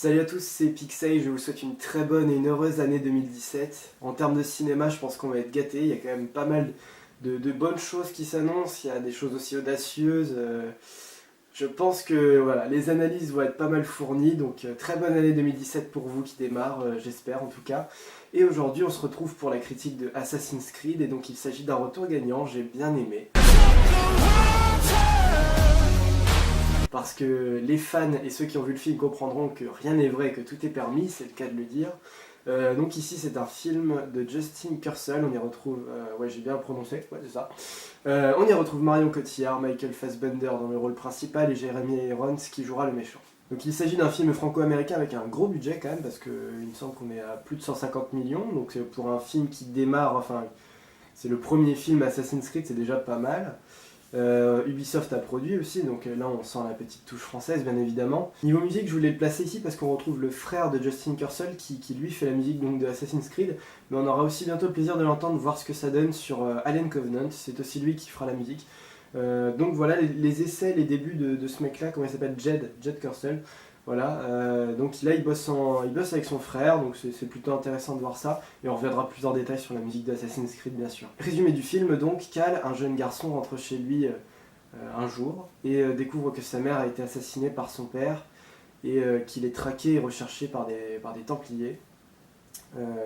Salut à tous, c'est Pixey, je vous souhaite une très bonne et une heureuse année 2017. En termes de cinéma, je pense qu'on va être gâtés, il y a quand même pas mal de bonnes choses qui s'annoncent, il y a des choses aussi audacieuses. Je pense que voilà, les analyses vont être pas mal fournies, donc très bonne année 2017 pour vous qui démarre, j'espère en tout cas. Et aujourd'hui, on se retrouve pour la critique de Assassin's Creed, et donc il s'agit d'un retour gagnant, j'ai bien aimé. Parce que les fans et ceux qui ont vu le film comprendront que rien n'est vrai et que tout est permis, c'est le cas de le dire. Donc ici c'est un film de Justin Kurzel, on y retrouve, ouais j'ai bien prononcé, ouais c'est ça. On y retrouve Marion Cotillard, Michael Fassbender dans le rôle principal et Jeremy Irons qui jouera le méchant. Donc il s'agit d'un film franco-américain avec un gros budget quand même, parce qu'il me semble qu'on est à plus de 150 millions, donc pour un film qui démarre, enfin c'est le premier film Assassin's Creed, c'est déjà pas mal. Ubisoft a produit aussi, donc là on sent la petite touche française bien évidemment. Niveau musique, je voulais le placer ici parce qu'on retrouve le frère de Justin Kurzel qui lui fait la musique donc, de Assassin's Creed, mais on aura aussi bientôt le plaisir de l'entendre, voir ce que ça donne sur Alien Covenant, c'est aussi lui qui fera la musique. Donc voilà les essais, les débuts de ce mec là, comment il s'appelle, Jed Kurzel. Voilà, donc là il bosse avec son frère, donc c'est plutôt intéressant de voir ça, et on reviendra plus en détail sur la musique d'Assassin's Creed bien sûr. Résumé du film donc, Cal, un jeune garçon, rentre chez lui un jour, et découvre que sa mère a été assassinée par son père, et qu'il est traqué et recherché par des Templiers.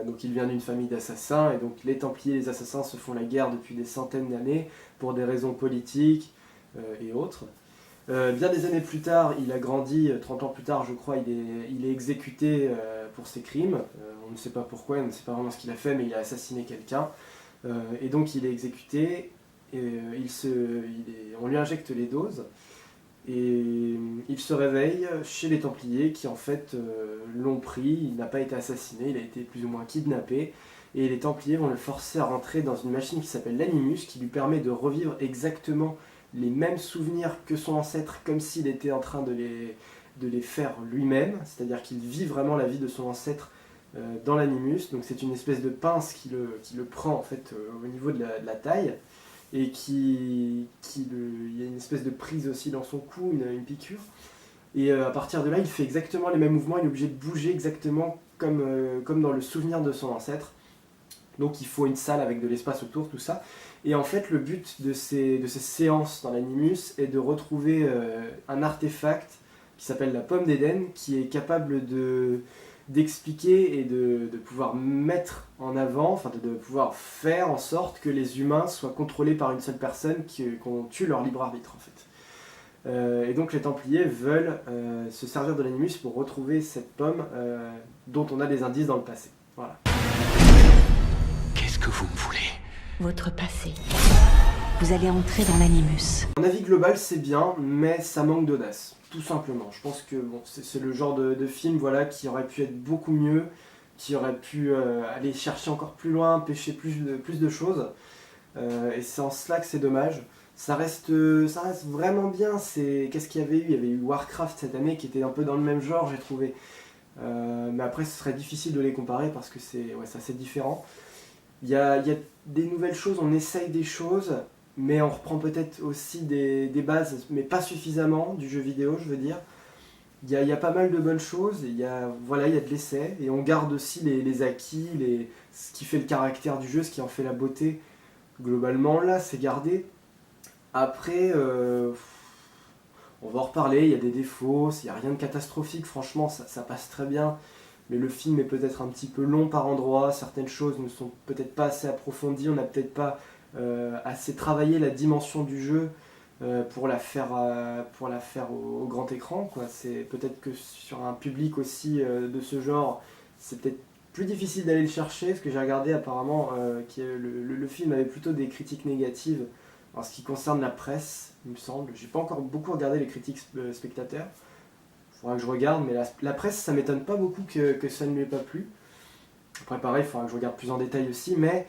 Donc il vient d'une famille d'assassins, et donc les Templiers et les assassins se font la guerre depuis des centaines d'années, pour des raisons politiques et autres. Bien des années plus tard, il a grandi, 30 ans plus tard je crois, il est exécuté pour ses crimes. On ne sait pas pourquoi, on ne sait pas vraiment ce qu'il a fait, mais il a assassiné quelqu'un. Et donc il est exécuté, et on lui injecte les doses, et il se réveille chez les Templiers qui en fait l'ont pris, il n'a pas été assassiné, il a été plus ou moins kidnappé. Et les Templiers vont le forcer à rentrer dans une machine qui s'appelle l'Animus, qui lui permet de revivre exactement les mêmes souvenirs que son ancêtre, comme s'il était en train de les faire lui-même, c'est-à-dire qu'il vit vraiment la vie de son ancêtre dans l'animus. Donc c'est une espèce de pince qui le prend en fait au niveau de la taille, et il y a une espèce de prise aussi dans son cou, une piqûre. Et à partir de là, il fait exactement les mêmes mouvements, il est obligé de bouger exactement comme dans le souvenir de son ancêtre. Donc il faut une salle avec de l'espace autour, tout ça. Et en fait, le but de ces séances dans l'Animus est de retrouver un artefact qui s'appelle la pomme d'Éden, qui est capable d'expliquer et de pouvoir mettre en avant, enfin de pouvoir faire en sorte que les humains soient contrôlés par une seule personne, qu'on tue leur libre arbitre en fait. Et donc les Templiers veulent se servir de l'Animus pour retrouver cette pomme dont on a des indices dans le passé. Voilà. Qu'est-ce que vous me voulez? Votre passé. Vous allez entrer dans l'Animus. Mon avis global, c'est bien, mais ça manque d'audace, tout simplement. Je pense que bon, c'est le genre de film voilà, qui aurait pu être beaucoup mieux, qui aurait pu aller chercher encore plus loin, pêcher plus de choses. Et c'est en cela que c'est dommage. Ça reste vraiment bien. Qu'est-ce qu'il y avait eu? Il y avait eu Warcraft cette année qui était un peu dans le même genre, j'ai trouvé. Mais après, ce serait difficile de les comparer parce que c'est assez différent. Il y a des nouvelles choses, on essaye des choses, mais on reprend peut-être aussi des bases, mais pas suffisamment, du jeu vidéo, je veux dire. Il y a pas mal de bonnes choses, il y a de l'essai, et on garde aussi les acquis, ce qui fait le caractère du jeu, ce qui en fait la beauté. Globalement, là, c'est gardé. Après, on va en reparler, il y a des défauts, il n'y a rien de catastrophique, franchement, ça passe très bien. Mais le film est peut-être un petit peu long par endroits, certaines choses ne sont peut-être pas assez approfondies, on n'a peut-être pas assez travaillé la dimension du jeu pour la faire au grand écran, quoi. C'est peut-être que sur un public aussi de ce genre, c'est peut-être plus difficile d'aller le chercher, parce que j'ai regardé apparemment que le film avait plutôt des critiques négatives en ce qui concerne la presse, il me semble. J'ai pas encore beaucoup regardé les critiques spectateurs. Il faudra que je regarde, mais la presse, ça m'étonne pas beaucoup que ça ne lui ait pas plu. Après pareil, il faudra que je regarde plus en détail aussi, mais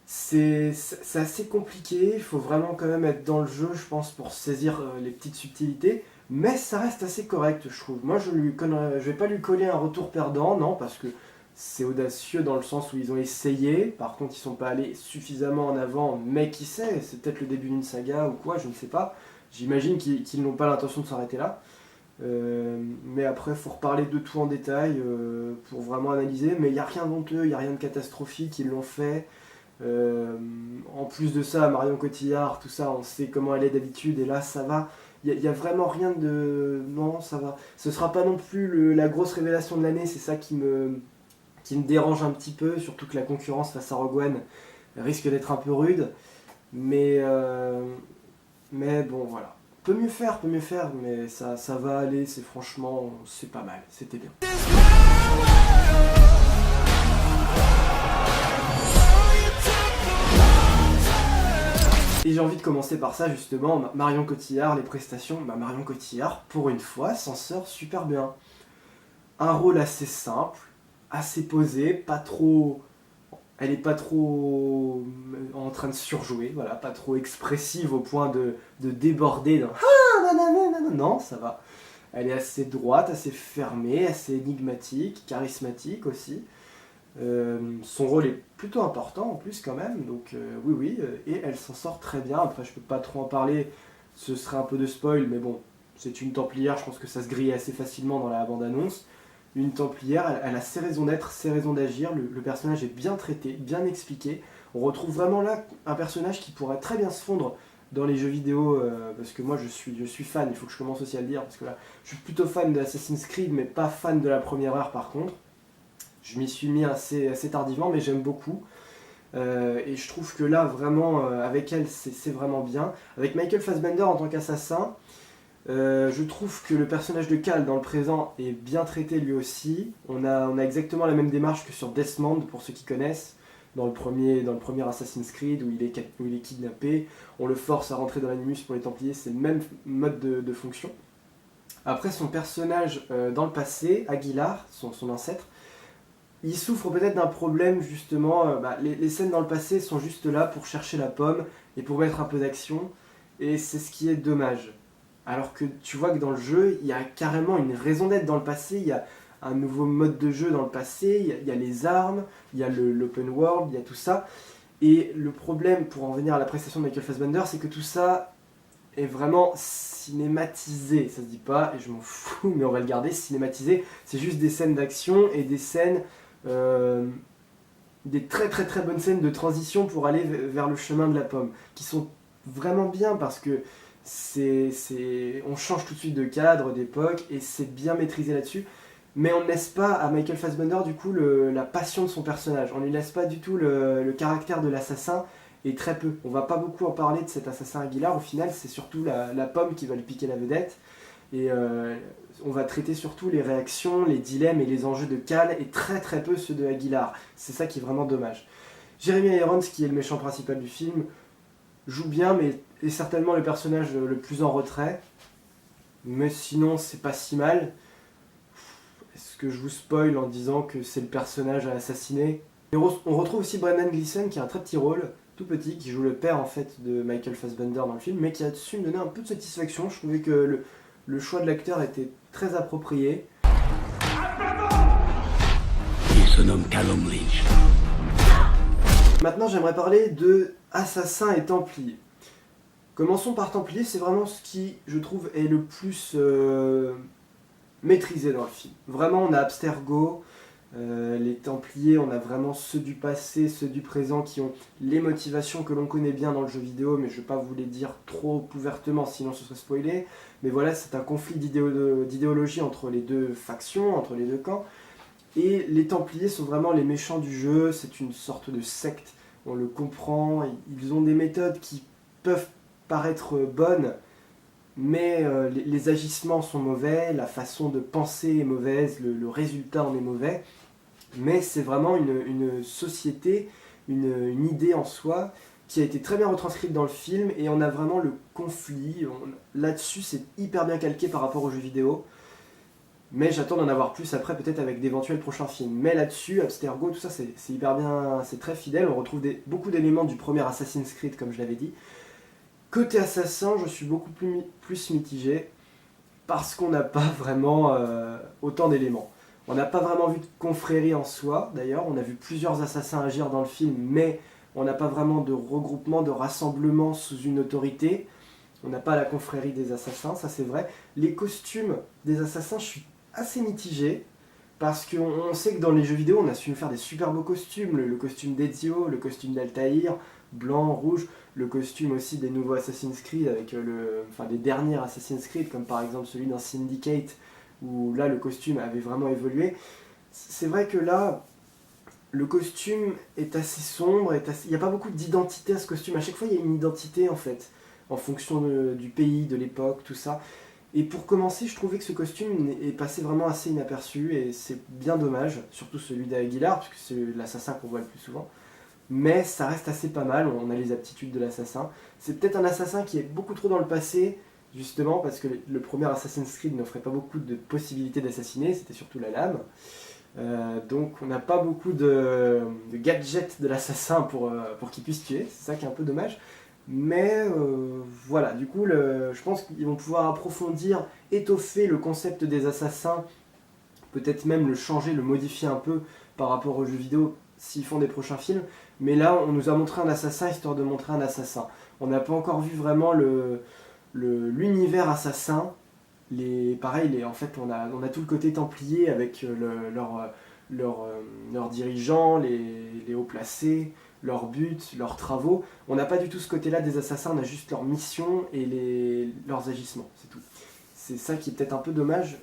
c'est assez compliqué, il faut vraiment quand même être dans le jeu, je pense, pour saisir les petites subtilités, mais ça reste assez correct, je trouve. Moi, je vais pas lui coller un retour perdant, non, parce que c'est audacieux dans le sens où ils ont essayé, par contre ils sont pas allés suffisamment en avant, mais qui sait, c'est peut-être le début d'une saga ou quoi, je ne sais pas. J'imagine qu'ils n'ont pas l'intention de s'arrêter là. Mais après, il faut reparler de tout en détail pour vraiment analyser. Mais il n'y a rien d'honteux, il n'y a rien de catastrophique, ils l'ont fait. En plus de ça, Marion Cotillard, tout ça, on sait comment elle est d'habitude, et là ça va. Il n'y a vraiment rien de... Non, ça va. Ce sera pas non plus la grosse révélation de l'année, c'est ça qui me dérange un petit peu, surtout que la concurrence face à Rogue One risque d'être un peu rude. Mais bon, voilà. Peut mieux faire, mais ça va aller, c'est pas mal, c'était bien. Et j'ai envie de commencer par ça justement, Marion Cotillard, les prestations, Marion Cotillard, pour une fois, s'en sort super bien. Un rôle assez simple, assez posé, pas trop... Elle est pas trop en train de surjouer, voilà, pas trop expressive au point de déborder dans... Non, ça va. Elle est assez droite, assez fermée, assez énigmatique, charismatique aussi. Son rôle est plutôt important en plus quand même, donc oui, et elle s'en sort très bien. Après je peux pas trop en parler, ce serait un peu de spoil, mais bon, c'est une Templière, je pense que ça se grille assez facilement dans la bande-annonce. Une Templière, elle a ses raisons d'être, ses raisons d'agir, le personnage est bien traité, bien expliqué. On retrouve vraiment là un personnage qui pourrait très bien se fondre dans les jeux vidéo, parce que moi je suis fan, il faut que je commence aussi à le dire, parce que là je suis plutôt fan de Assassin's Creed, mais pas fan de la première heure par contre. Je m'y suis mis assez tardivement, mais j'aime beaucoup. Et je trouve que là, vraiment, avec elle, c'est vraiment bien. Avec Michael Fassbender en tant qu'assassin, je trouve que le personnage de Cal dans le présent est bien traité lui aussi. On a exactement la même démarche que sur Desmond, pour ceux qui connaissent, dans le premier Assassin's Creed, où il est kidnappé. On le force à rentrer dans l'Animus pour les Templiers, c'est le même mode de fonction. Après, son personnage dans le passé, Aguilar, son ancêtre, il souffre peut-être d'un problème justement, les scènes dans le passé sont juste là pour chercher la pomme et pour mettre un peu d'action, et c'est ce qui est dommage. Alors que tu vois que dans le jeu, il y a carrément une raison d'être dans le passé, il y a un nouveau mode de jeu dans le passé, il y a les armes, il y a l'open world, il y a tout ça. Et le problème, pour en venir à la prestation de Michael Fassbender, c'est que tout ça est vraiment cinématisé. Ça se dit pas, et je m'en fous, mais on va le garder, cinématisé. C'est juste des scènes d'action et des scènes... des très très très bonnes scènes de transition pour aller vers le chemin de la pomme, qui sont vraiment bien parce que on change tout de suite de cadre, d'époque, et c'est bien maîtrisé là-dessus, mais on ne laisse pas à Michael Fassbender du coup la passion de son personnage, on lui laisse pas du tout le caractère de l'assassin, et très peu. On va pas beaucoup en parler de cet assassin Aguilar, au final c'est surtout la pomme qui va lui piquer la vedette, et on va traiter surtout les réactions, les dilemmes et les enjeux de Cal, et très très peu ceux de Aguilar. C'est ça qui est vraiment dommage. Jeremy Irons, qui est le méchant principal du film, joue bien, mais est certainement le personnage le plus en retrait. Mais sinon, c'est pas si mal. Est-ce que je vous spoil en disant que c'est le personnage à assassiner? Et on retrouve aussi Brendan Gleeson, qui a un très petit rôle, tout petit, qui joue le père en fait de Michael Fassbender dans le film, mais qui a su me donner un peu de satisfaction. Je trouvais que le choix de l'acteur était très approprié. Il se nomme Callum Lynch. Maintenant, j'aimerais parler de Assassin et Templier. Commençons par Templier, c'est vraiment ce qui, je trouve, est le plus maîtrisé dans le film. Vraiment, on a Abstergo, les Templiers, on a vraiment ceux du passé, ceux du présent, qui ont les motivations que l'on connaît bien dans le jeu vidéo, mais je ne vais pas vous les dire trop ouvertement, sinon ce serait spoilé. Mais voilà, c'est un conflit d'idéologie entre les deux factions, entre les deux camps. Et les Templiers sont vraiment les méchants du jeu, c'est une sorte de secte, on le comprend, ils ont des méthodes qui peuvent paraître bonnes, mais les agissements sont mauvais, la façon de penser est mauvaise, le résultat en est mauvais, mais c'est vraiment une société, une idée en soi, qui a été très bien retranscrite dans le film, et on a vraiment le conflit, là-dessus c'est hyper bien calqué par rapport aux jeux vidéo. Mais j'attends d'en avoir plus après, peut-être avec d'éventuels prochains films. Mais là-dessus, Abstergo, tout ça, c'est hyper bien, c'est très fidèle. On retrouve beaucoup d'éléments du premier Assassin's Creed, comme je l'avais dit. Côté assassin, je suis beaucoup plus mitigé, parce qu'on n'a pas vraiment autant d'éléments. On n'a pas vraiment vu de confrérie en soi, d'ailleurs. On a vu plusieurs assassins agir dans le film, mais on n'a pas vraiment de regroupement, de rassemblement sous une autorité. On n'a pas la confrérie des assassins, ça c'est vrai. Les costumes des assassins, je suis assez mitigé. Parce qu'on sait que dans les jeux vidéo, on a su nous faire des super beaux costumes. Le costume d'Ezio, le costume d'Altaïr, blanc, rouge. Le costume aussi des nouveaux Assassin's Creed, avec des derniers Assassin's Creed, comme par exemple celui d'un Syndicate, où là le costume avait vraiment évolué. C'est vrai que là, le costume est assez sombre, il n'y a pas beaucoup d'identité à ce costume. À chaque fois, il y a une identité en fait, en fonction du pays, de l'époque, tout ça. Et pour commencer, je trouvais que ce costume est passé vraiment assez inaperçu et c'est bien dommage, surtout celui d'Aguilar, puisque c'est l'assassin qu'on voit le plus souvent. Mais ça reste assez pas mal, on a les aptitudes de l'assassin. C'est peut-être un assassin qui est beaucoup trop dans le passé, justement, parce que le premier Assassin's Creed n'offrait pas beaucoup de possibilités d'assassiner, c'était surtout la lame. Donc on n'a pas beaucoup de gadgets de l'assassin pour qu'il puisse tuer, c'est ça qui est un peu dommage. Mais voilà, du coup, je pense qu'ils vont pouvoir approfondir, étoffer le concept des assassins, peut-être même le changer, le modifier un peu par rapport aux jeux vidéo s'ils font des prochains films. Mais là, on nous a montré un assassin histoire de montrer un assassin. On n'a pas encore vu vraiment l'univers assassin. En fait, on a tout le côté templier avec leurs dirigeants, les hauts placés, leurs buts, leurs travaux. On n'a pas du tout ce côté-là des assassins, on a juste leur mission et leurs agissements, c'est tout. C'est ça qui est peut-être un peu dommage.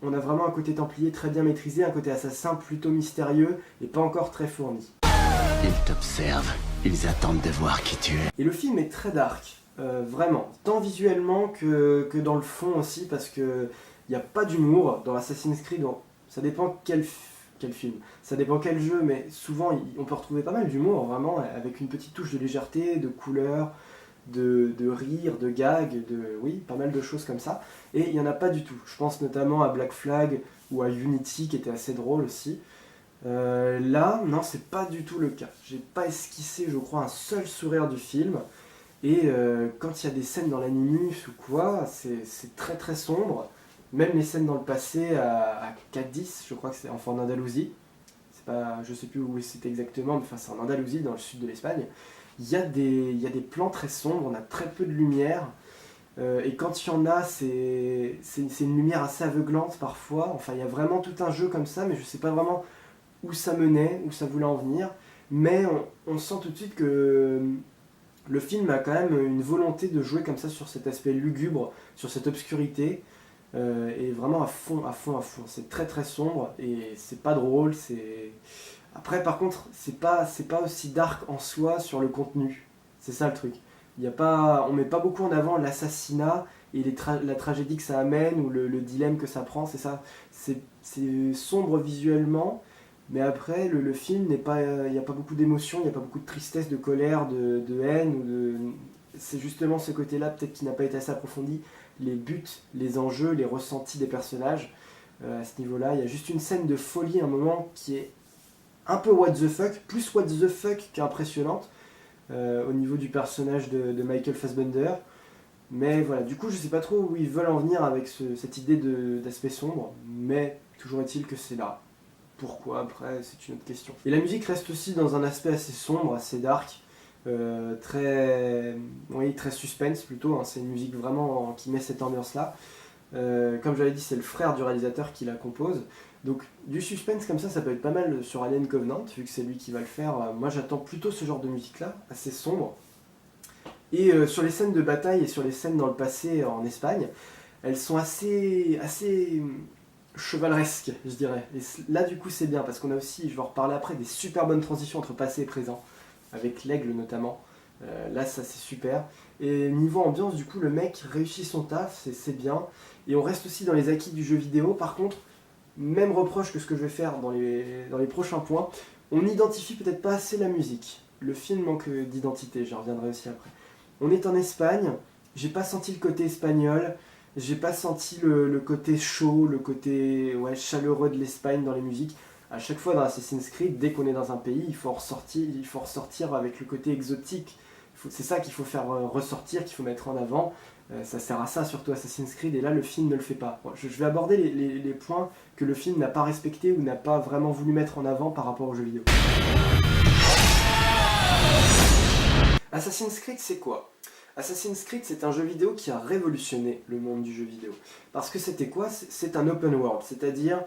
On a vraiment un côté templier très bien maîtrisé, un côté assassin plutôt mystérieux et pas encore très fourni. Ils t'observent, ils attendent de voir qui tu es. Et le film est très dark, vraiment, tant visuellement que dans le fond aussi, parce qu'il n'y a pas d'humour dans Assassin's Creed. Ça dépend quel film, ça dépend quel jeu, mais souvent on peut retrouver pas mal d'humour, vraiment, avec une petite touche de légèreté, de couleur, de rire, de gag, oui, pas mal de choses comme ça. Et il n'y en a pas du tout. Je pense notamment à Black Flag ou à Unity qui était assez drôle aussi. Là, non, c'est pas du tout le cas. J'ai pas esquissé, je crois, un seul sourire du film. Et quand il y a des scènes dans l'animus ou quoi, c'est très très sombre. Même les scènes dans le passé à Cadiz, je crois que c'est en Andalousie. Je sais plus où c'était exactement, mais c'est en Andalousie, dans le sud de l'Espagne. Il y a des plans très sombres, on a très peu de lumière. Et quand il y en a, c'est une lumière assez aveuglante parfois. Enfin, il y a vraiment tout un jeu comme ça, mais je sais pas vraiment où ça menait, où ça voulait en venir. Mais on sent tout de suite que le film a quand même une volonté de jouer comme ça sur cet aspect lugubre, sur cette obscurité. Et vraiment à fond. C'est très très sombre et c'est pas drôle. Après, par contre, c'est pas aussi dark en soi sur le contenu. C'est ça le truc. On met pas beaucoup en avant l'assassinat et la tragédie que ça amène ou le dilemme que ça prend. C'est ça. C'est sombre visuellement, mais après le film n'est pas. Il n'y a pas beaucoup d'émotions, il n'y a pas beaucoup de tristesse, de colère, de haine. C'est justement ce côté-là peut-être qui n'a pas été assez approfondi. Les buts, les enjeux, les ressentis des personnages. À ce niveau-là, il y a juste une scène de folie, un moment qui est un peu what the fuck, plus what the fuck qu'impressionnante au niveau du personnage de Michael Fassbender. Mais voilà, du coup, je sais pas trop où ils veulent en venir avec cette idée d'aspect sombre, mais toujours est-il que c'est là. Pourquoi, après, c'est une autre question. Et la musique reste aussi dans un aspect assez sombre, assez dark. Très suspense plutôt, hein. C'est une musique vraiment qui met cette ambiance là. Comme j'avais dit, c'est le frère du réalisateur qui la compose, donc du suspense comme ça peut être pas mal sur Alien Covenant, vu que c'est lui qui va le faire. Moi j'attends plutôt ce genre de musique là, assez sombre. Et sur les scènes de bataille et sur les scènes dans le passé en Espagne, elles sont assez chevaleresques, je dirais. Et là du coup c'est bien, parce qu'on a aussi, je vais en reparler après, des super bonnes transitions entre passé et présent, avec l'aigle notamment. Là ça c'est super. Et niveau ambiance, du coup le mec réussit son taf, c'est bien. Et on reste aussi dans les acquis du jeu vidéo. Par contre, même reproche que ce que je vais faire dans les prochains points, on n'identifie peut-être pas assez la musique. Le film manque d'identité, j'y reviendrai aussi après. On est en Espagne, j'ai pas senti le côté espagnol, j'ai pas senti le côté chaud, le côté chaleureux de l'Espagne dans les musiques. À chaque fois dans Assassin's Creed, dès qu'on est dans un pays, il faut ressortir avec le côté exotique. C'est ça qu'il faut faire ressortir, qu'il faut mettre en avant. Ça sert à ça, surtout Assassin's Creed, et là le film ne le fait pas. Bon, je vais aborder les points que le film n'a pas respectés ou n'a pas vraiment voulu mettre en avant par rapport aux jeux vidéo. Assassin's Creed, c'est quoi ? Assassin's Creed, c'est un jeu vidéo qui a révolutionné le monde du jeu vidéo. Parce que c'était quoi? C'est un open world, c'est-à-dire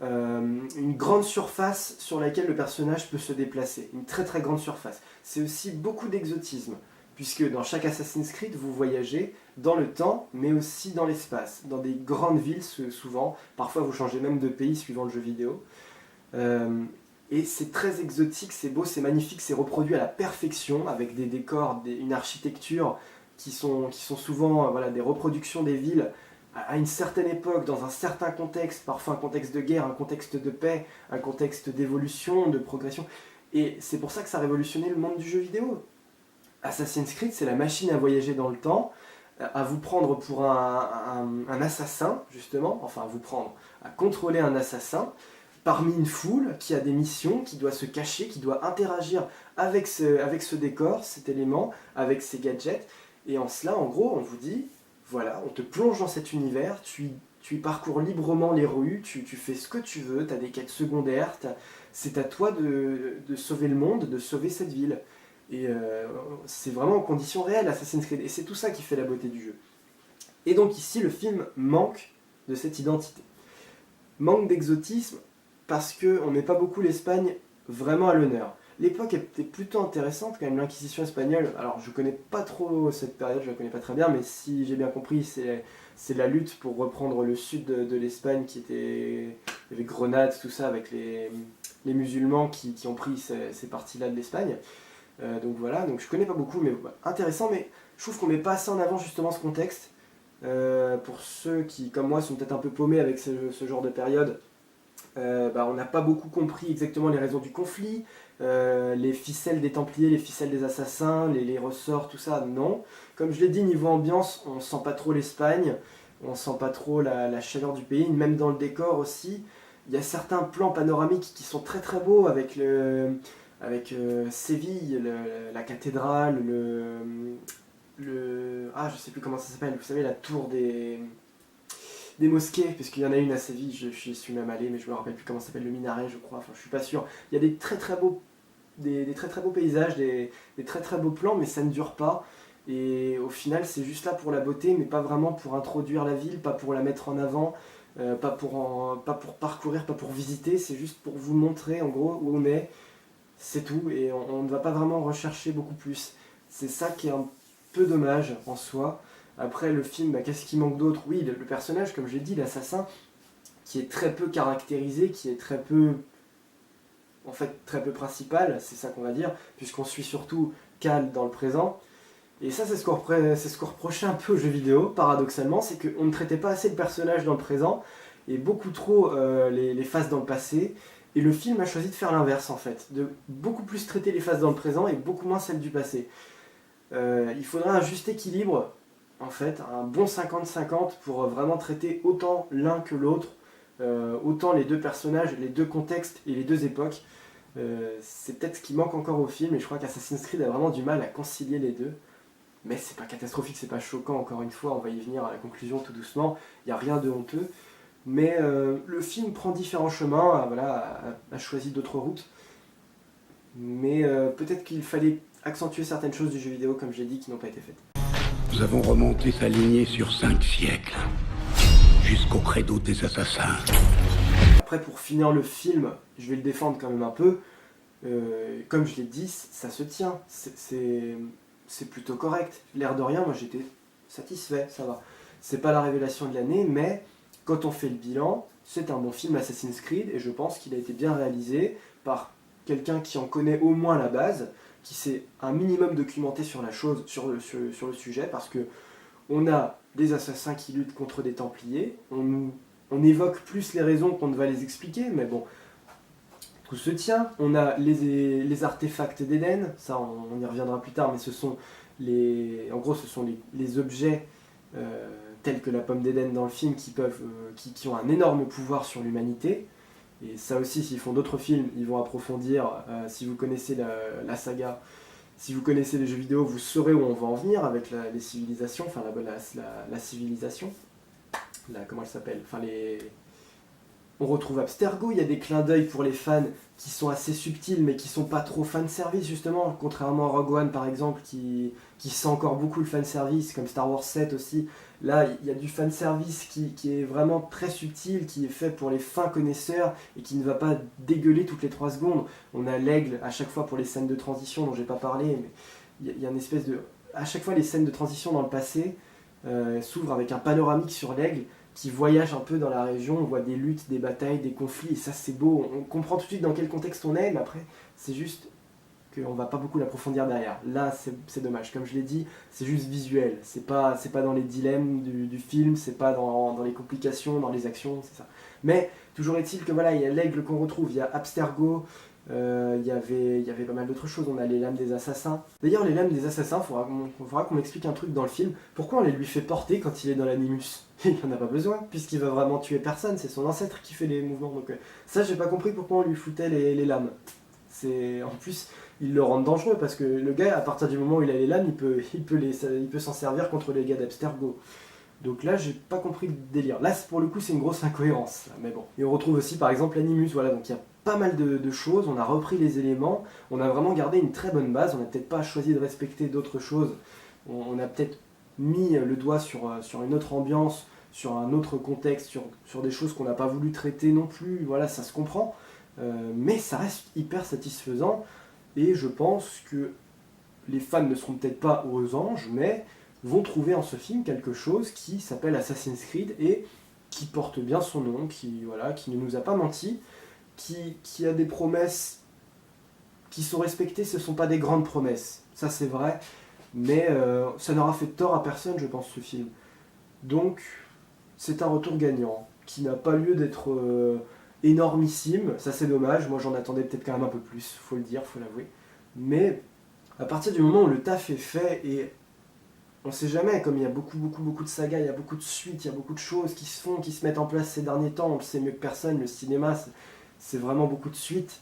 une grande surface sur laquelle le personnage peut se déplacer, une très très grande surface. C'est aussi beaucoup d'exotisme, puisque dans chaque Assassin's Creed, vous voyagez dans le temps, mais aussi dans l'espace, dans des grandes villes souvent, parfois vous changez même de pays suivant le jeu vidéo. Et c'est très exotique, c'est beau, c'est magnifique, c'est reproduit à la perfection, avec des décors, une architecture qui sont souvent voilà, des reproductions des villes à une certaine époque, dans un certain contexte, parfois un contexte de guerre, un contexte de paix, un contexte d'évolution, de progression. Et c'est pour ça que ça a révolutionné le monde du jeu vidéo. Assassin's Creed, c'est la machine à voyager dans le temps, à vous prendre pour un assassin, justement, enfin à vous prendre, à contrôler un assassin, parmi une foule qui a des missions, qui doit se cacher, qui doit interagir avec ce décor, cet élément, avec ces gadgets. Et en cela, en gros, on vous dit, voilà, on te plonge dans cet univers, tu y parcours librement les rues, tu fais ce que tu veux, tu as des quêtes secondaires, c'est à toi de sauver le monde, de sauver cette ville. Et c'est vraiment en conditions réelles Assassin's Creed, et c'est tout ça qui fait la beauté du jeu. Et donc ici, le film manque de cette identité. Manque d'exotisme, parce qu'on ne met pas beaucoup l'Espagne vraiment à l'honneur. L'époque était plutôt intéressante, quand même, l'Inquisition espagnole. Alors, je connais pas trop cette période, je la connais pas très bien, mais si j'ai bien compris, c'est la lutte pour reprendre le sud de l'Espagne, qui était... Il y avait Grenade, tout ça, avec les musulmans qui ont pris ces parties-là de l'Espagne. Donc voilà, donc je connais pas beaucoup, mais intéressant, mais je trouve qu'on met pas assez en avant justement ce contexte. Pour ceux qui, comme moi, sont peut-être un peu paumés avec ce genre de période, on n'a pas beaucoup compris exactement les raisons du conflit, les ficelles des Templiers, les ficelles des assassins, les ressorts, tout ça, non. Comme je l'ai dit, niveau ambiance, on sent pas trop l'Espagne, on sent pas trop la chaleur du pays, même dans le décor aussi. Il y a certains plans panoramiques qui sont très très beaux avec Séville, la cathédrale, je sais plus comment ça s'appelle, vous savez, la tour des mosquées, puisqu'il y en a une à Séville, j'y suis même allé, mais je me rappelle plus comment ça s'appelle, le minaret, je crois, enfin je suis pas sûr. Il y a des très très beaux paysages, des très très beaux plans, mais ça ne dure pas. Et au final, c'est juste là pour la beauté, mais pas vraiment pour introduire la ville, pas pour la mettre en avant, pas pour parcourir, pas pour visiter, c'est juste pour vous montrer en gros où on est, c'est tout, et on ne va pas vraiment rechercher beaucoup plus. C'est ça qui est un peu dommage en soi. Après, le film, qu'est-ce qui manque d'autre? Oui, le personnage, comme j'ai dit, l'assassin, qui est très peu caractérisé, qui est très peu principal, c'est ça qu'on va dire, puisqu'on suit surtout Cal dans le présent. Et ça, c'est ce qu'on reprochait un peu aux jeux vidéo, paradoxalement, c'est qu'on ne traitait pas assez le personnage dans le présent, et beaucoup trop les phases dans le passé. Et le film a choisi de faire l'inverse, en fait, de beaucoup plus traiter les phases dans le présent et beaucoup moins celles du passé. Il faudrait un juste équilibre, en fait, un bon 50-50 pour vraiment traiter autant l'un que l'autre, autant les deux personnages, les deux contextes et les deux époques. C'est peut-être ce qui manque encore au film, et je crois qu'Assassin's Creed a vraiment du mal à concilier les deux. Mais c'est pas catastrophique, c'est pas choquant, encore une fois, on va y venir à la conclusion tout doucement, il n'y a rien de honteux. Mais le film prend différents chemins, a choisi d'autres routes. Mais peut-être qu'il fallait accentuer certaines choses du jeu vidéo, comme j'ai dit, qui n'ont pas été faites. Nous avons remonté sa lignée sur 5 siècles, jusqu'au credo des assassins. Après, pour finir le film, je vais le défendre quand même un peu. Comme je l'ai dit, ça se tient, c'est plutôt correct. L'air de rien, moi j'étais satisfait, ça va. C'est pas la révélation de l'année, mais quand on fait le bilan, c'est un bon film Assassin's Creed, et je pense qu'il a été bien réalisé par quelqu'un qui en connaît au moins la base, qui s'est un minimum documenté sur la chose, sur le sujet, parce que on a des assassins qui luttent contre des Templiers, on évoque plus les raisons qu'on ne va les expliquer, mais bon, tout se tient. On a les artefacts d'Éden, ça on y reviendra plus tard, mais ce sont les objets tels que la pomme d'Éden dans le film qui ont un énorme pouvoir sur l'humanité. Et ça aussi, s'ils font d'autres films, ils vont approfondir. Si vous connaissez la saga, si vous connaissez les jeux vidéo, vous saurez où on va en venir avec les civilisations, enfin la civilisation. Comment elle s'appelle? Enfin On retrouve Abstergo, il y a des clins d'œil pour les fans qui sont assez subtils mais qui sont pas trop fanservice justement, contrairement à Rogue One par exemple qui sent encore beaucoup le fanservice, comme Star Wars 7 aussi. Là, il y a du fanservice qui est vraiment très subtil, qui est fait pour les fins connaisseurs et qui ne va pas dégueuler toutes les 3 secondes. On a l'aigle à chaque fois pour les scènes de transition dont j'ai pas parlé, mais il y a une espèce de... À chaque fois les scènes de transition dans le passé s'ouvrent avec un panoramique sur l'aigle qui voyage un peu dans la région, on voit des luttes, des batailles, des conflits, et ça c'est beau, on comprend tout de suite dans quel contexte on est, mais après c'est juste qu'on va pas beaucoup l'approfondir derrière. Là c'est dommage, comme je l'ai dit, c'est juste visuel, c'est pas dans les dilemmes du film, c'est pas dans les complications, dans les actions, c'est ça. Mais toujours est-il que voilà, il y a l'aigle qu'on retrouve, il y a Abstergo, il y avait pas mal d'autres choses, on a les lames des assassins. D'ailleurs les lames des assassins, faudra qu'on m'explique un truc dans le film, pourquoi on les lui fait porter quand il est dans l'animus? Il n'en a pas besoin, puisqu'il va vraiment tuer personne, c'est son ancêtre qui fait les mouvements, donc ça j'ai pas compris pourquoi on lui foutait les lames. En plus, il le rend dangereux, parce que le gars, à partir du moment où il a les lames, il peut s'en servir contre les gars d'Abstergo. Donc là, j'ai pas compris le délire. Là, pour le coup, c'est une grosse incohérence, mais bon. Et on retrouve aussi, par exemple, l'animus, voilà, donc il y a pas mal de choses, on a repris les éléments, on a vraiment gardé une très bonne base, on n'a peut-être pas choisi de respecter d'autres choses, on a peut-être mis le doigt sur une autre ambiance, sur un autre contexte, sur des choses qu'on n'a pas voulu traiter non plus, voilà, ça se comprend, mais ça reste hyper satisfaisant, et je pense que les fans ne seront peut-être pas aux anges, mais vont trouver en ce film quelque chose qui s'appelle Assassin's Creed, et qui porte bien son nom, qui ne nous a pas menti, qui a des promesses qui sont respectées, ce ne sont pas des grandes promesses, ça c'est vrai, mais ça n'aura fait tort à personne, je pense, ce film. Donc, c'est un retour gagnant, qui n'a pas lieu d'être énormissime, ça c'est dommage, moi j'en attendais peut-être quand même un peu plus, faut le dire, faut l'avouer. Mais, à partir du moment où le taf est fait, et on sait jamais, comme il y a beaucoup de sagas, il y a beaucoup de suites, il y a beaucoup de choses qui se font, qui se mettent en place ces derniers temps, on le sait mieux que personne, le cinéma, c'est vraiment beaucoup de suites.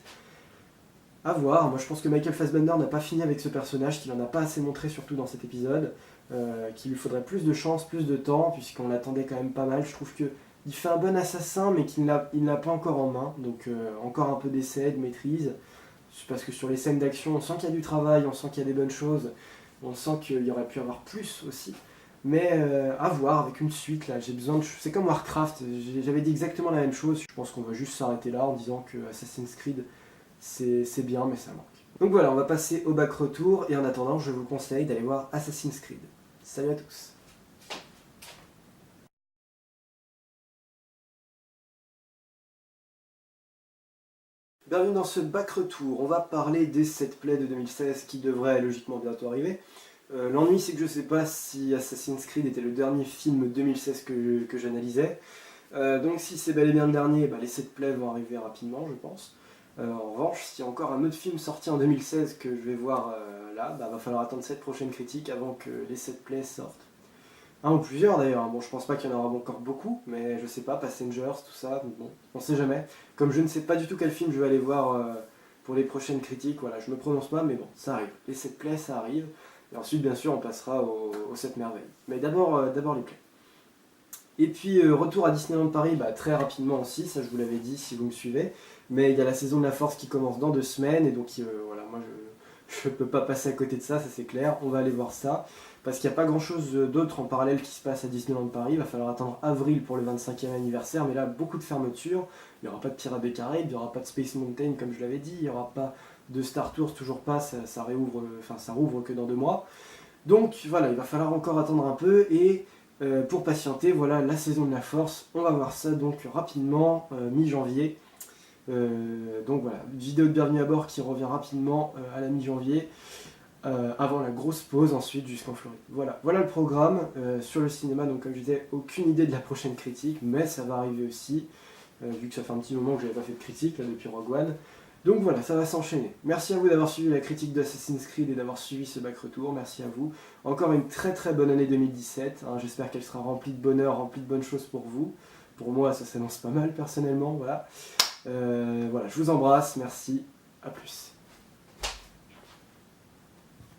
À voir, moi je pense que Michael Fassbender n'a pas fini avec ce personnage, qu'il en a pas assez montré surtout dans cet épisode, qu'il lui faudrait plus de chance, plus de temps, puisqu'on l'attendait quand même pas mal. Je trouve qu'il fait un bon assassin, mais qu'il ne l'a pas encore en main, donc encore un peu d'essai, de maîtrise, parce que sur les scènes d'action, on sent qu'il y a du travail, on sent qu'il y a des bonnes choses, on sent qu'il y aurait pu avoir plus aussi. Mais à voir avec une suite là, j'ai besoin de... C'est comme Warcraft, j'avais dit exactement la même chose, je pense qu'on va juste s'arrêter là en disant que Assassin's Creed c'est bien mais ça manque. Donc voilà, on va passer au back retour et en attendant je vous conseille d'aller voir Assassin's Creed. Salut à tous. Bienvenue dans ce back retour, on va parler des 7 plays de 2016 qui devraient logiquement bientôt arriver. L'ennui c'est que je sais pas si Assassin's Creed était le dernier film 2016 que j'analysais. Donc si c'est bel et bien le dernier, les 7 plays vont arriver rapidement je pense. En revanche, s'il y a encore un autre film sorti en 2016 que je vais voir là, va falloir attendre cette prochaine critique avant que les 7 plays sortent. Un ou plusieurs d'ailleurs, bon je pense pas qu'il y en aura encore beaucoup, mais je sais pas, Passengers, tout ça, bon, on sait jamais. Comme je ne sais pas du tout quel film je vais aller voir pour les prochaines critiques, voilà, je me prononce pas, mais bon, ça arrive. Les 7 plays, ça arrive, et ensuite bien sûr on passera aux 7 merveilles. Mais d'abord les plays. Et puis retour à Disneyland Paris, très rapidement aussi, ça je vous l'avais dit si vous me suivez. Mais il y a la saison de la Force qui commence dans 2 semaines, et donc voilà, moi je peux pas passer à côté de ça, ça c'est clair, on va aller voir ça. Parce qu'il n'y a pas grand chose d'autre en parallèle qui se passe à Disneyland Paris, il va falloir attendre avril pour le 25e anniversaire, mais là beaucoup de fermetures, il n'y aura pas de Pirates des Caraïbes, il n'y aura pas de Space Mountain comme je l'avais dit, il n'y aura pas de Star Tours, toujours pas, ça rouvre que dans 2 mois. Donc voilà, il va falloir encore attendre un peu, et pour patienter, voilà la saison de la Force, on va voir ça donc rapidement, mi-janvier. Donc voilà, vidéo de bienvenue à bord qui revient rapidement à la mi-janvier, avant la grosse pause ensuite jusqu'en Floride. Voilà le programme sur le cinéma, donc comme je disais, aucune idée de la prochaine critique, mais ça va arriver aussi, vu que ça fait un petit moment que j'avais pas fait de critique là, depuis Rogue One. Donc voilà, ça va s'enchaîner. Merci à vous d'avoir suivi la critique d'Assassin's Creed et d'avoir suivi ce back retour, merci à vous. Encore une très très bonne année 2017, hein, j'espère qu'elle sera remplie de bonheur, remplie de bonnes choses pour vous. Pour moi ça s'annonce pas mal personnellement, voilà. Voilà, je vous embrasse, merci, à plus.